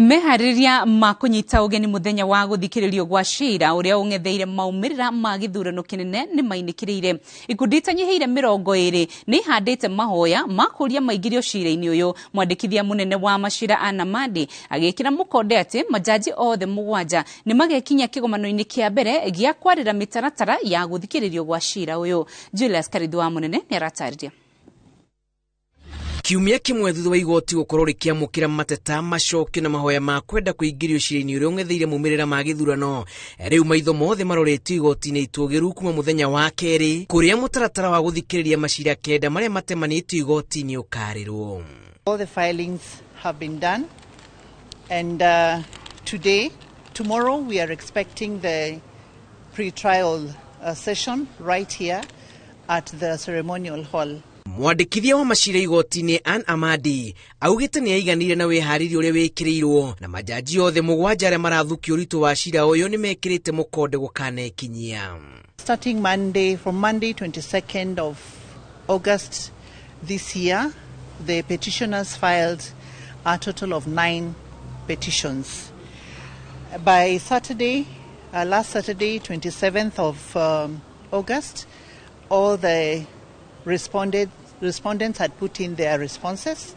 Mehariria makunyita ugeni muthenya wa guthikiririo gwa cira uria ungetheire maumirira ma Ithurano kinene ni mainikirire. Ikundi itanyihiire 20 ni ihandite mahoya makuria maingirio cira-ini uyu. Mwandikithia munene wa macira Anamadi agikira mukonde ati majaji othe 7 ni magekinya kigomano-ini kia mbere gia kwarira mitaratara ya guthikiririo gwa cira uyu. Julius Karidwa munene ni aratariria. Kiumia kimwe thutha wa igoti gukorwo rikiamukira mateta macokio na mahoya ma kwenda kuingirio cira-ini uria ungetheire maumirira ma Ithurano. Riu maitho mothe maroretio igoti-ini itugiru kuma muthenya wa keri kuria mutaratara wa guthikiriria macira kenda maria matemanitio igoti-ini ukarirwo. All the filings have been done, and tomorrow we are expecting the pre-trial session right here at the ceremonial hall. Mwandikithia wa macira igoti-ini Anamadi augite ni aiganire na wihariri uria wikirirwo na majaji othe 7 aria marathukia uritu wa cira uyu ni mekirite mukonde gukanekinyia. Starting from Monday 22nd of August this year, the petitioners filed a total of 9 petitions. By Saturday, last Saturday 27th of August, all the respondents had put in their responses,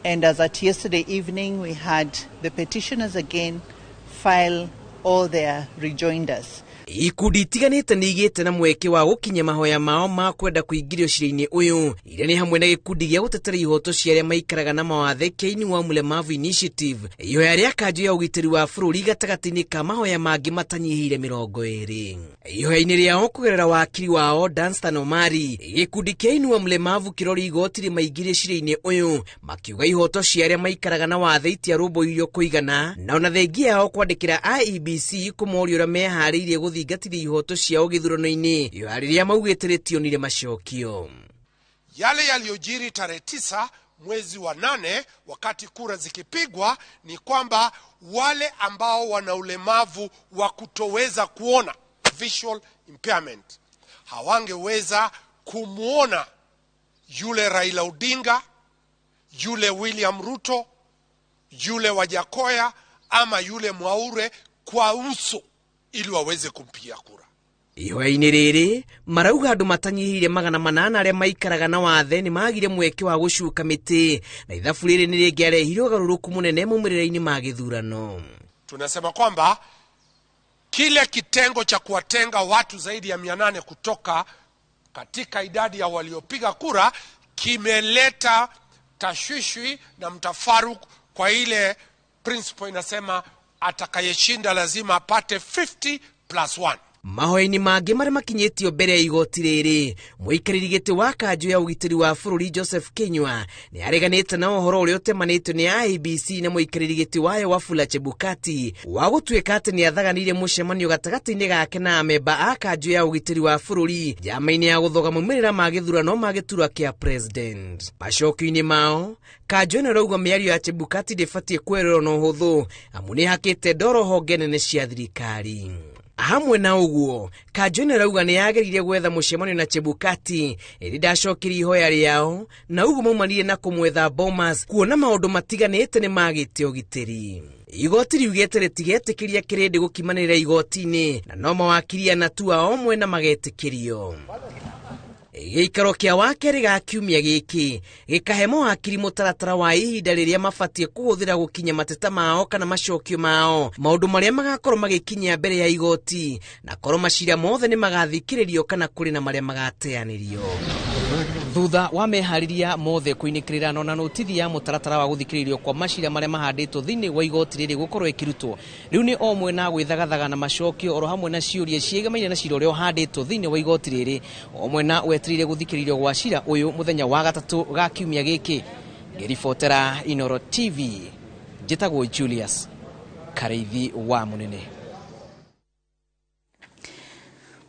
and as at yesterday evening we had the petitioners again file all their rejoinders. Ikundi itiganite ni igite na mweke wa gukinya mahoya mao ma kwenda kuingirio cira-ini uyu. Iria ni hamwe na gikundi gia gutetera ihoto cia aria maikaraga na mawathe Kieni wa Mulemavu Initiative, ihoya ria kanjo ya ugitiri wa bururi gatagati-ini ka mahoya mangi matanyihire 20. Ihoya-ini riao kugerera wakiri wao Danstan Omari, gikundi Kieni wa Mulemavu kirori igoti rimaingirie cira-ini uyu makiuga ihoto cia aria maikaraga na wathe itiarumbuirio kuigana na ona thengia yao kwandikira IEBC kumoria uria mehariirie guthingatithia ihoto ciao githurano-ini ihoya riria maugite ritionire macokio. Yale yaliyojiri tarehe 9 mwezi wa 8 wakati kura zikipigwa ni kwamba wale ambao wana ulemavu wa kutoweza kuona, visual impairment, hawangeweza kumuona yule Raila Odinga, yule William Ruto, yule Wajakoya ama yule Mwaure kwa uso ili waweze kumpigia kura. Ihoya-ini riri marauga andu matanyihire 800 aria maikaraga na wathe ni magire mweke wa gucuka miti na ithabu riri ni ringiarehire ugaruruku munene maumirira-ini ma Ithurano. Tunasema kwamba kile kitengo cha kuwatenga watu zaidi ya 800 kutoka katika idadi ya waliopiga kura kimeleta tashwishwi na mtafaruku kwa ile principle inasema atakayeshinda lazima apate 50+1. Mahoya-ini mangi maria makinyitio mbere ya igoti riri, muikariri giti wa kanjo ya ugitiri wa bururi Joseph Kinyua ni areganite na uhoro uria utemanitio ni IEBC na muikariri giti wayo Wafula Chebukati wa gutuika ati ni athaganire mucemanio gatagati-ini gake na amemba a kanjo ya ugitiri wa bururi jama-ini ya guthoga maumirira ma Ithurano ma giturwa kia president. Macokio-ini mao kanjo ni rauga miario ya Chebukati ndibatie kwererwo na uhuthu amu ni hakite ndoro honge nene cia thirikari. Hamwe na uguo kanjo ni rauga ni yagerire gwetha mucemanio na Chebukati iri ndacokiri ihoya riao na uguo maumanire na kumwetha Bomas kuona maundu matiganite ni magite ugitiri. Igoti riugite ritigetikiria kirindi gukimanira igoti-ini na no mawakiri anatua omwe na magetikirio. Giikaro kia wakeri ga kiumia giki gikahe mawakiri mutaratara wa ihinda riria mabatie kuhuthira gukinya mateta mao kana macokio mao maundu maria magakorwo magikinya mbere ya igoti na korwo macira mothe ni magathikiririo kana kuri na maria magateanirio. Thutha wa mehariria mothe kuinikirira na notithia mutaratara wa guthikiririo kwa macira maria mahanditwo thiini wa igoti riri gukorwo ikirutwo riu ni omwe na gwithagathaga na macokio oro hamwe na ciuria ciegamaine na cira uria uhanditwo thiini wa igoti riri omwe na wetirire guthikiririo gwa cira uyu muthenya wa gatatu ga kiumia giki. Ngiribotera Inoro TV, njitagwo Julius Kareithi wa munene.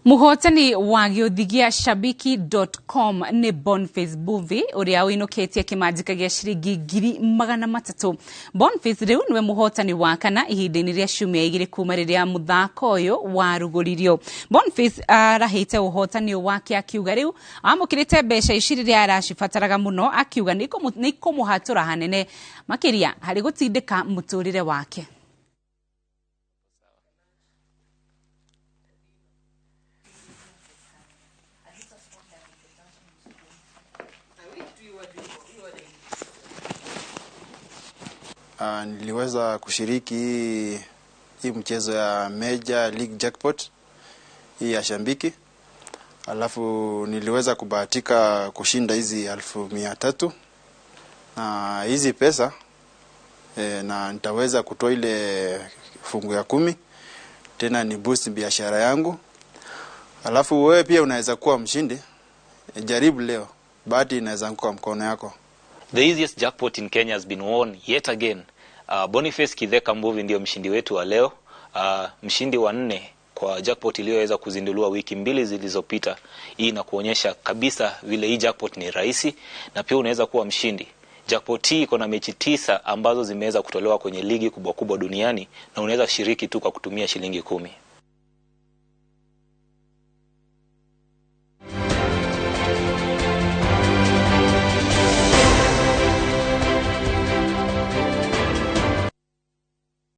Muhotani wa giothigia shabiki.com ni Boniface Buvi uria uinoketie kimajika gia shiringi 300,000. Boniface riu niwe muhotani wa kana ihindini ria ciumia 2 kuma riria muthako uyu waruguririo. Boniface arahite uhotani wake akiuga riu amukirite mbeca ici riria aracibataraga muno, akiuga niko muhatura hanene makiria hari gutindika muturire wake. Niliweza kushiriki hii mchezo ya Major League Jackpot hii ya Shambiki. Alafu niliweza kubahatika kushinda hizi 300,000 na hizi pesa na nitaweza kutoa ile fungu ya 10 tena ni boost biashara yangu. Alafu wewe pia unaweza kuwa mshindi. Jaribu leo, bahati inaweza anguka mkono yako. The easiest jackpot in Kenya has been won yet again. Boniface Kitheka Mbuvi ndio mshindi wetu wa leo. Mshindi wa 4 kwa jackpot iliyoweza kuzinduliwa wiki 2 zilizopita. Hii inakuonyesha kabisa vile hii jackpot ni rahisi na pia unaweza kuwa mshindi. Jackpot hii iko na mechi 9 ambazo zimeweza kutolewa kwenye ligi kubwa kubwa duniani na unaweza shiriki tu kwa kutumia shilingi 10.